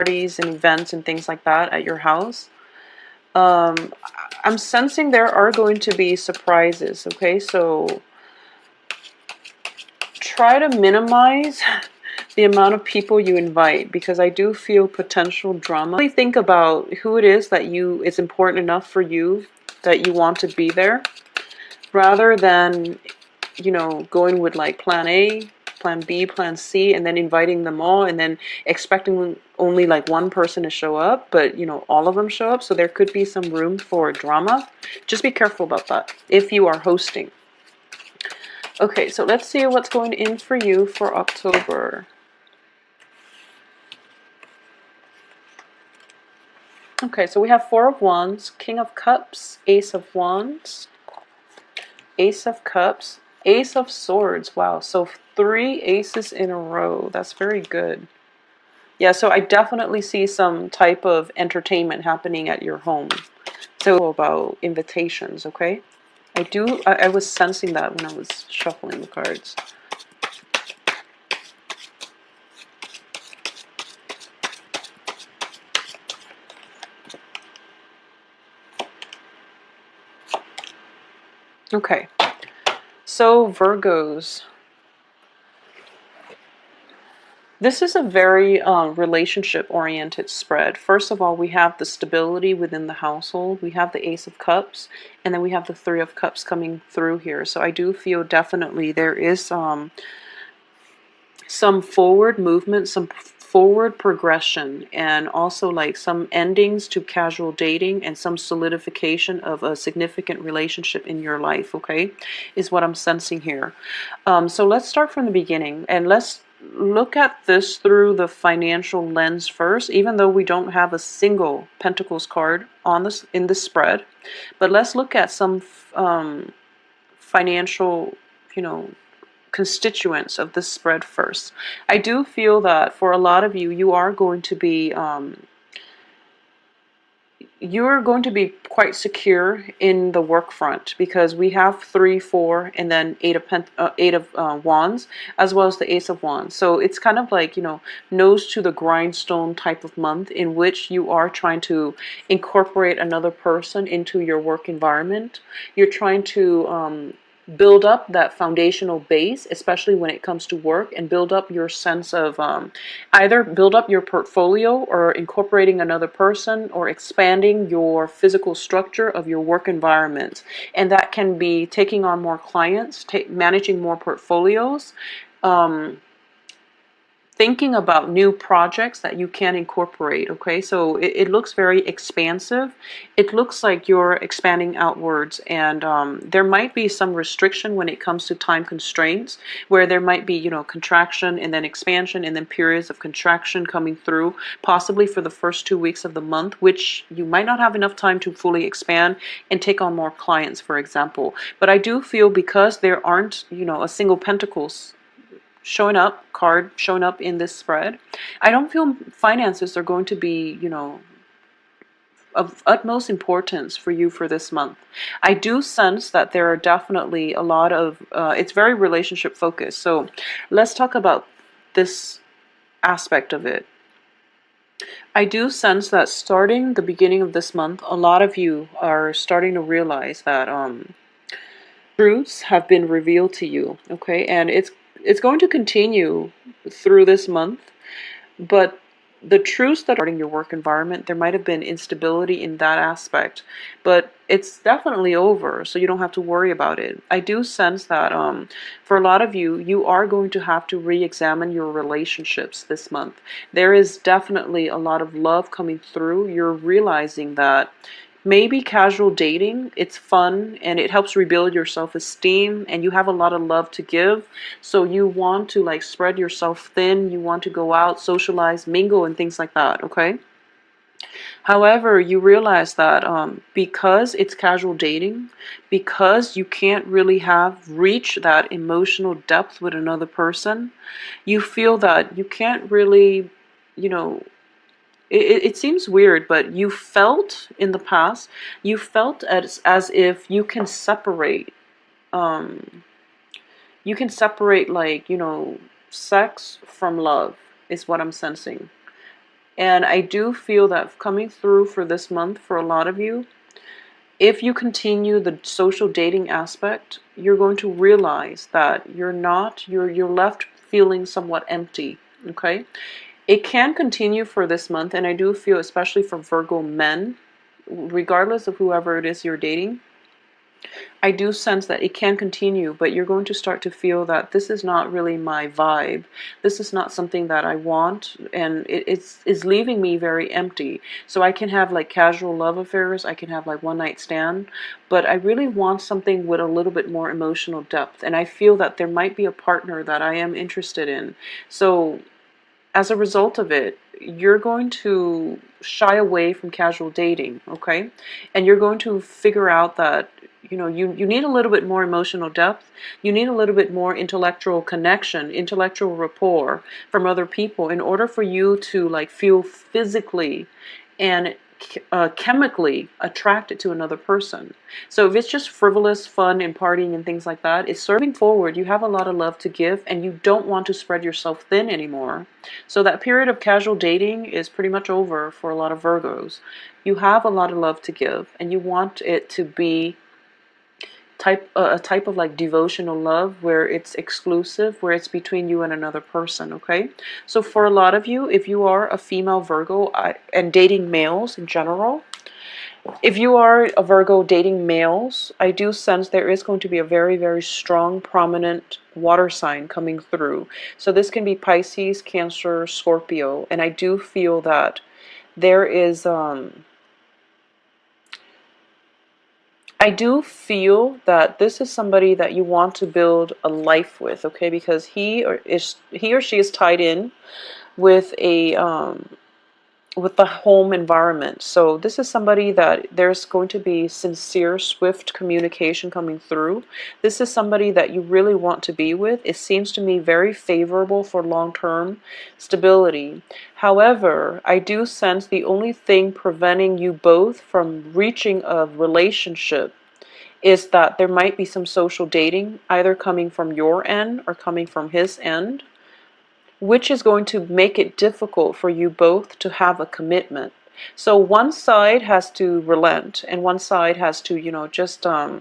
parties and events and things like that at your house. I'm sensing there are going to be surprises, okay? So try to minimize the amount of people you invite, because I do feel potential drama. Really think about who it is that it's important enough for you that you want to be there, rather than, you know, going with like plan A, plan B, plan C, and then inviting them all and then expecting only like one person to show up, but you know, all of them show up. So there could be some room for drama. Just be careful about that if you are hosting. Okay, so let's see what's going in for you for October. Okay, so we have Four of Wands, King of Cups, Ace of Wands, Ace of Cups, Ace of Swords. Wow, so 3 aces in a row. That's very good. Yeah, so I definitely see some type of entertainment happening at your home. So about invitations, okay? I was sensing that when I was shuffling the cards. Okay, so Virgos. This is a very relationship-oriented spread. First of all, we have the stability within the household. We have the Ace of Cups, and then we have the Three of Cups coming through here. So I do feel definitely there is some forward movement, some forward progression, and also like some endings to casual dating and some solidification of a significant relationship in your life, okay, is what I'm sensing here. So let's start from the beginning, and let's look at this through the financial lens first, even though we don't have a single Pentacles card on this in the spread. But let's look at some financial, you know, constituents of this spread first. I do feel that for a lot of you, you're going to be quite secure in the work front, because we have 3, 4, and then eight of wands, as well as the Ace of Wands. So it's kind of like, you know, nose to the grindstone type of month, in which you are trying to incorporate another person into your work environment. You're trying to build up that foundational base, especially when it comes to work, and build up your sense of either build up your portfolio, or incorporating another person, or expanding your physical structure of your work environment. And that can be taking on more clients, managing more portfolios, thinking about new projects that you can incorporate, okay? So it looks very expansive. It looks like you're expanding outwards, and there might be some restriction when it comes to time constraints, where there might be, you know, contraction and then expansion, and then periods of contraction coming through, possibly for the first 2 weeks of the month, which you might not have enough time to fully expand and take on more clients, for example. But I do feel, because there aren't, you know, a single Pentacles showing up in this spread, I don't feel finances are going to be, you know, of utmost importance for you for this month. I do sense that there are definitely a lot of it's very relationship focused. So let's talk about this aspect of it. I do sense that starting the beginning of this month, a lot of you are starting to realize that truths have been revealed to you, okay? And it's going to continue through this month, but the truths that are in your work environment, there might have been instability in that aspect, but it's definitely over, so you don't have to worry about it. I do sense that for a lot of you, you are going to have to re-examine your relationships this month. There is definitely a lot of love coming through. You're realizing that maybe casual dating, it's fun and it helps rebuild your self-esteem, and you have a lot of love to give, so you want to like spread yourself thin, you want to go out, socialize, mingle, and things like that, okay? However, you realize that because it's casual dating, because you can't really reach that emotional depth with another person, you feel that you can't really, you know, it seems weird, but you felt in the past, you felt as if you can separate, like, you know, sex from love, is what I'm sensing. And I do feel that coming through for this month for a lot of you, if you continue the social dating aspect, you're going to realize that you're left feeling somewhat empty, okay? It can continue for this month, and I do feel, especially for Virgo men, regardless of whoever it is you're dating, I do sense that it can continue, but you're going to start to feel that this is not really my vibe. This is not something that I want, and it's leaving me very empty. So I can have like casual love affairs, I can have like one night stand, but I really want something with a little bit more emotional depth, and I feel that there might be a partner that I am interested in. So as a result of it, you're going to shy away from casual dating, okay? And you're going to figure out that, you need a little bit more emotional depth. You need a little bit more intellectual connection, intellectual rapport from other people in order for you to like feel physically and chemically attracted to another person. So if it's just frivolous fun and partying and things like that, it's serving forward. You have a lot of love to give and you don't want to spread yourself thin anymore. So that period of casual dating is pretty much over for a lot of Virgos. You have a lot of love to give and you want it to be a type of like devotional love where it's exclusive, where it's between you and another person, okay? So for a lot of you, if you are a female Virgo and dating males in general, if you are a Virgo dating males, I do sense there is going to be a very, very strong, prominent water sign coming through. So this can be Pisces, Cancer, Scorpio, and I do feel that there is I do feel that this is somebody that you want to build a life with, okay? Because he or she is tied in with with the home environment. So this is somebody that there's going to be sincere, swift communication coming through. This is somebody that you really want to be with. It seems to me very favorable for long-term stability. However, I do sense the only thing preventing you both from reaching a relationship is that there might be some social dating, either coming from your end or coming from his end, which is going to make it difficult for you both to have a commitment. So one side has to relent and one side has to,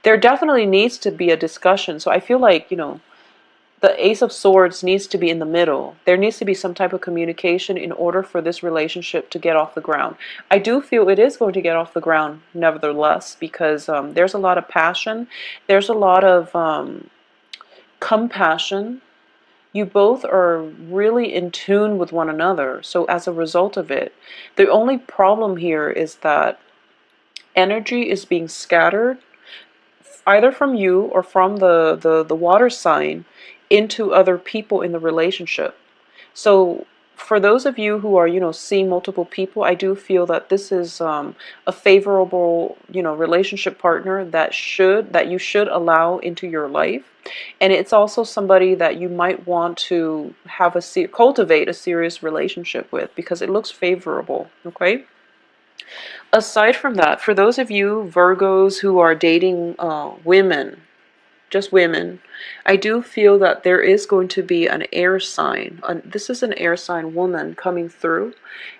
there definitely needs to be a discussion. So I feel like, the Ace of Swords needs to be in the middle. There needs to be some type of communication in order for this relationship to get off the ground. I do feel it is going to get off the ground nevertheless, because there's a lot of passion. There's a lot of compassion. You both are really in tune with one another. So as a result of it, the only problem here is that energy is being scattered either from you or from the water sign into other people in the relationship. So for those of you who are, seeing multiple people, I do feel that this is a favorable, relationship partner that you should allow into your life. And it's also somebody that you might want to have cultivate a serious relationship with because it looks favorable, okay? Aside from that, for those of you Virgos who are dating women, just women, I do feel that there is going to be an air sign. This is an air sign woman coming through,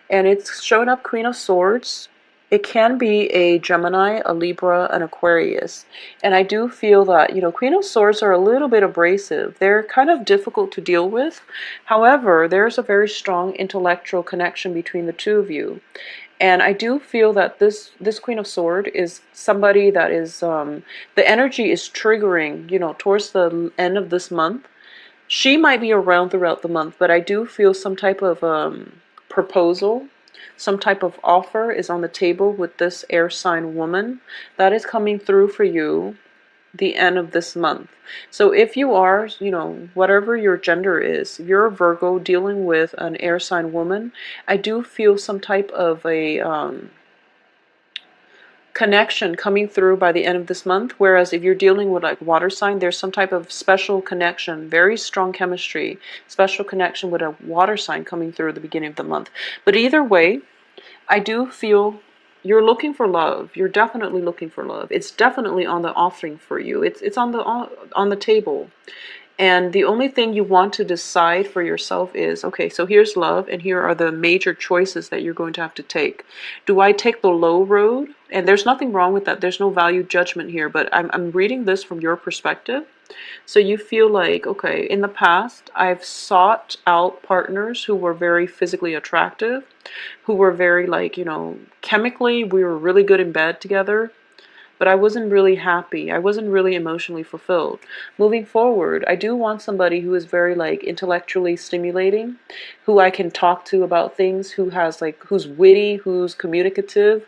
and it's showing up Queen of Swords. It can be a Gemini, a Libra, an Aquarius. And I do feel that, Queen of Swords are a little bit abrasive. They're kind of difficult to deal with. However, there's a very strong intellectual connection between the two of you. And I do feel that this Queen of Swords is somebody that is, the energy is triggering, towards the end of this month. She might be around throughout the month, but I do feel some type of proposal, some type of offer is on the table with this air sign woman that is coming through for you the end of this month. So if you are, whatever your gender is, if you're a Virgo dealing with an air sign woman, I do feel some type of a connection coming through by the end of this month. Whereas if you're dealing with like water sign, there's some type of special connection, very strong chemistry, special connection with a water sign coming through at the beginning of the month. But either way, I do feel you're looking for love. You're definitely looking for love. It's definitely on the offering for you. It's on the table. And the only thing you want to decide for yourself is, okay, so here's love, and here are the major choices that you're going to have to take. Do I take the low road? And there's nothing wrong with that. There's no value judgment here, but I'm reading this from your perspective. So you feel like, okay, in the past, I've sought out partners who were very physically attractive, who were very, like, chemically, we were really good in bed together, but I wasn't really happy. I wasn't really emotionally fulfilled. Moving forward, I do want somebody who is very, like, intellectually stimulating, who I can talk to about things, who's witty, who's communicative,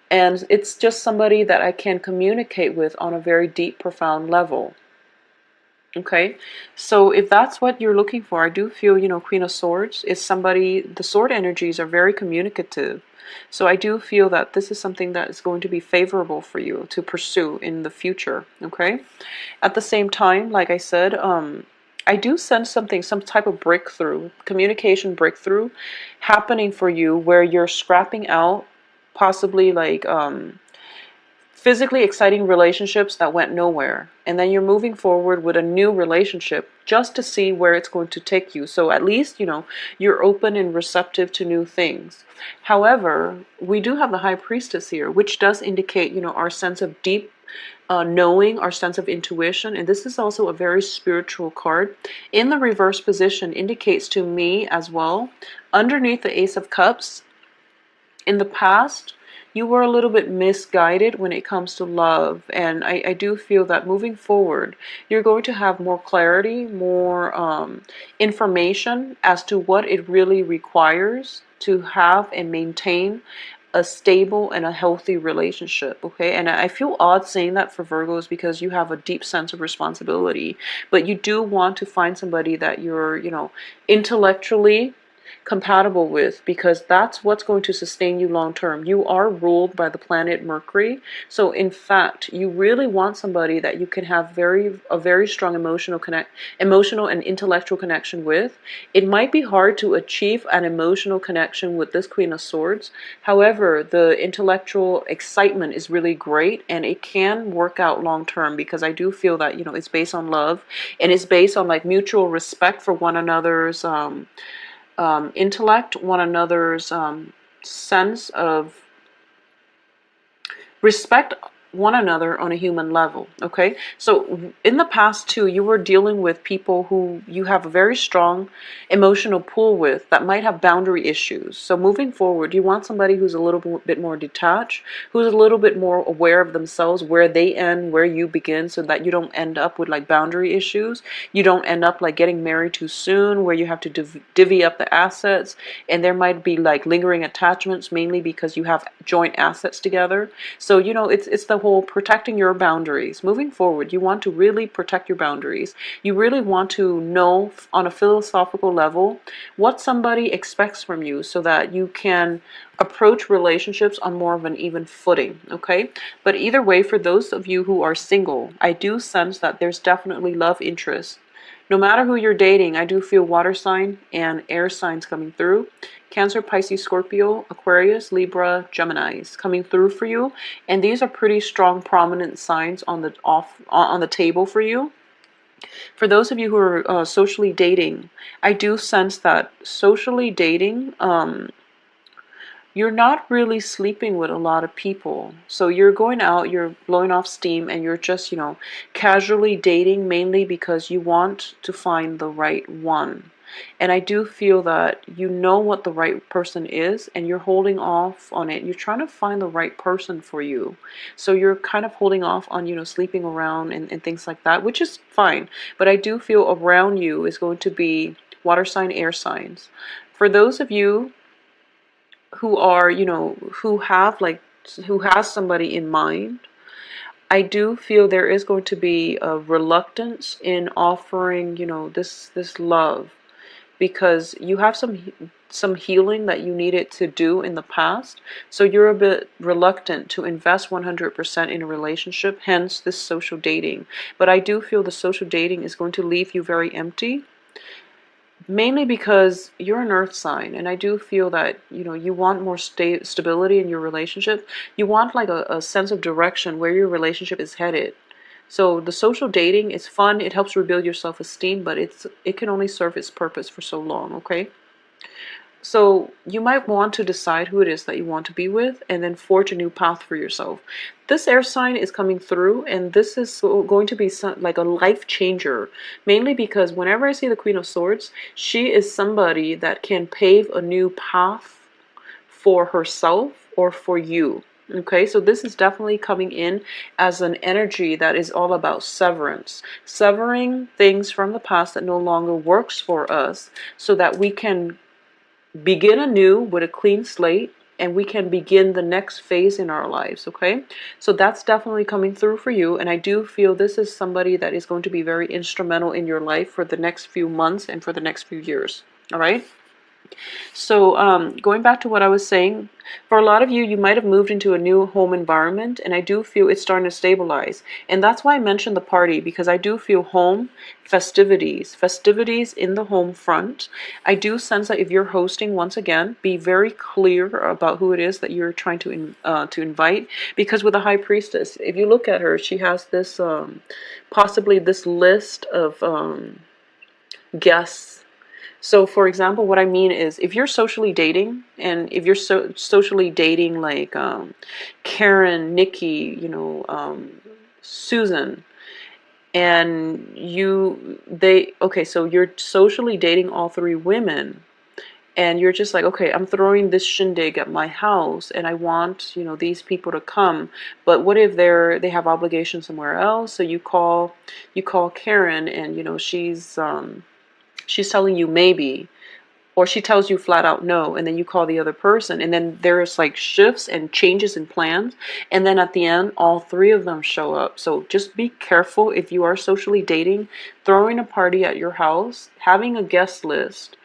and it's just somebody that I can communicate with on a very deep, profound level. Okay, so if that's what you're looking for, I do feel, Queen of Swords is somebody, the sword energies are very communicative. So I do feel that this is something that is going to be favorable for you to pursue in the future, okay? At the same time, like I said, I do sense something, some type of breakthrough, communication breakthrough happening for you where you're scrapping out possibly like physically exciting relationships that went nowhere, and then you're moving forward with a new relationship just to see where it's going to take you. So at least you're open and receptive to new things. However, we do have the High Priestess here, which does indicate our sense of deep knowing, our sense of intuition, and this is also a very spiritual card. In the reverse position indicates to me as well, underneath the Ace of Cups, in the past, you were a little bit misguided when it comes to love. And I do feel that moving forward, you're going to have more clarity, more information as to what it really requires to have and maintain a stable and a healthy relationship, okay? And I feel odd saying that for Virgos because you have a deep sense of responsibility, but you do want to find somebody that you're, intellectually compatible with, because that's what's going to sustain you long term. You are ruled by the planet Mercury, so in fact you really want somebody that you can have a very strong emotional and intellectual connection with. It might be hard to achieve an emotional connection with this Queen of Swords. However, the intellectual excitement is really great, and it can work out long term, because I do feel that it's based on love, and it's based on like mutual respect for one another's intellect, one another's sense of respect one another on a human level, okay? So in the past too, you were dealing with people who you have a very strong emotional pull with that might have boundary issues. So moving forward, you want somebody who's a little bit more detached, who's a little bit more aware of themselves, where they end, where you begin, so that you don't end up with like boundary issues. You don't end up like getting married too soon, where you have to divvy up the assets, and there might be like lingering attachments, mainly because you have joint assets together. So it's the whole protecting your boundaries. Moving forward, you want to really protect your boundaries. You really want to know on a philosophical level what somebody expects from you, so that you can approach relationships on more of an even footing, okay? But either way, for those of you who are single, I do sense that there's definitely love interest. No matter who you're dating, I do feel water sign and air signs coming through. Cancer, Pisces, Scorpio, Aquarius, Libra, Geminis coming through for you. And these are pretty strong, prominent signs on the table for you. For those of you who are socially dating, I do sense that socially dating, you're not really sleeping with a lot of people. So you're going out, you're blowing off steam, and you're just, casually dating, mainly because you want to find the right one. And I do feel that you know what the right person is, and you're holding off on it. You're trying to find the right person for you. So you're kind of holding off on, sleeping around and things like that, which is fine. But I do feel around you is going to be water sign, air signs. For those of you who are, who has somebody in mind, I do feel there is going to be a reluctance in offering, this love, because you have some healing that you needed to do in the past. So you're a bit reluctant to invest 100% in a relationship, hence this social dating. But I do feel the social dating is going to leave you very empty, mainly because you're an earth sign, and I do feel that you want more stability in your relationship. You want like a sense of direction where your relationship is headed. So the social dating is fun. It helps rebuild your self-esteem, but it can only serve its purpose for so long, okay? So you might want to decide who it is that you want to be with and then forge a new path for yourself. This air sign is coming through, and this is going to be like a life changer, mainly because whenever I see the Queen of Swords, she is somebody that can pave a new path for herself or for you. Okay, so this is definitely coming in as an energy that is all about severance, severing things from the past that no longer works for us so that we can begin anew with a clean slate, and we can begin the next phase in our lives. Okay, so that's definitely coming through for you, and I do feel this is somebody that is going to be very instrumental in your life for the next few months and for the next few years. All right. So going back to what I was saying, for a lot of you, you might have moved into a new home environment, and I do feel it's starting to stabilize. And that's why I mentioned the party, because I do feel home, festivities in the home front. I do sense that if you're hosting, once again, be very clear about who it is that you're trying to invite, because with the High Priestess, if you look at her, she has this possibly this list of guests. So, for example, what I mean is, if you're socially dating, and if you're socially dating like Karen, Nikki, Susan, and okay, so you're socially dating all three women, and you're just like, okay, I'm throwing this shindig at my house, and I want, these people to come, but what if they have obligations somewhere else? So you call Karen, and she's telling you maybe, or she tells you flat out no, and then you call the other person, and then there's like shifts and changes in plans, and then at the end all three of them show up. So just be careful if you are socially dating, throwing a party at your house, having a guest list,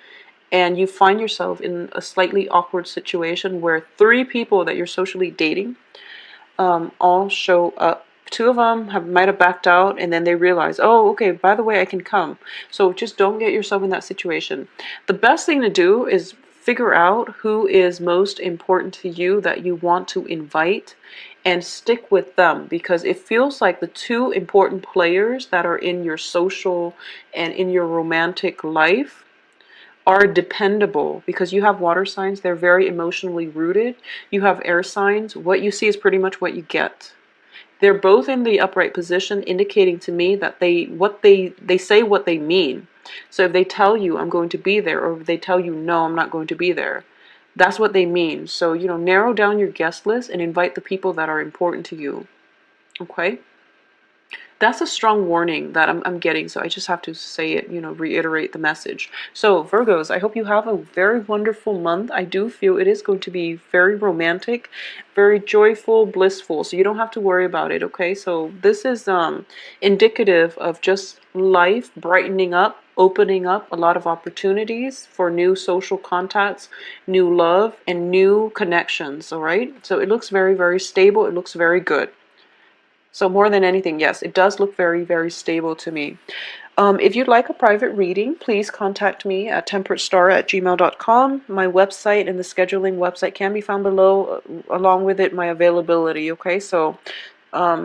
and you find yourself in a slightly awkward situation where three people that you're socially dating all show up. Two of them might have backed out, and then they realize, oh, okay, by the way, I can come. So just don't get yourself in that situation. The best thing to do is figure out who is most important to you that you want to invite, and stick with them, because it feels like the two important players that are in your social and in your romantic life are dependable, because you have water signs, they're very emotionally rooted. You have air signs, what you see is pretty much what you get. They're both in the upright position, indicating to me that they say what they mean. So if they tell you I'm going to be there, or if they tell you no, I'm not going to be there, that's what they mean. So, narrow down your guest list and invite the people that are important to you. Okay? That's a strong warning that I'm getting, so I just have to say it, reiterate the message. So Virgos, I hope you have a very wonderful month. I do feel it is going to be very romantic, very joyful, blissful, so you don't have to worry about it, okay? So this is indicative of just life brightening up, opening up a lot of opportunities for new social contacts, new love, and new connections, all right? So it looks very, very stable. It looks very good. So more than anything, yes, it does look very, very stable to me. If you'd like a private reading, please contact me at temperatestar@gmail.com. My website and the scheduling website can be found below, along with it, my availability, okay? So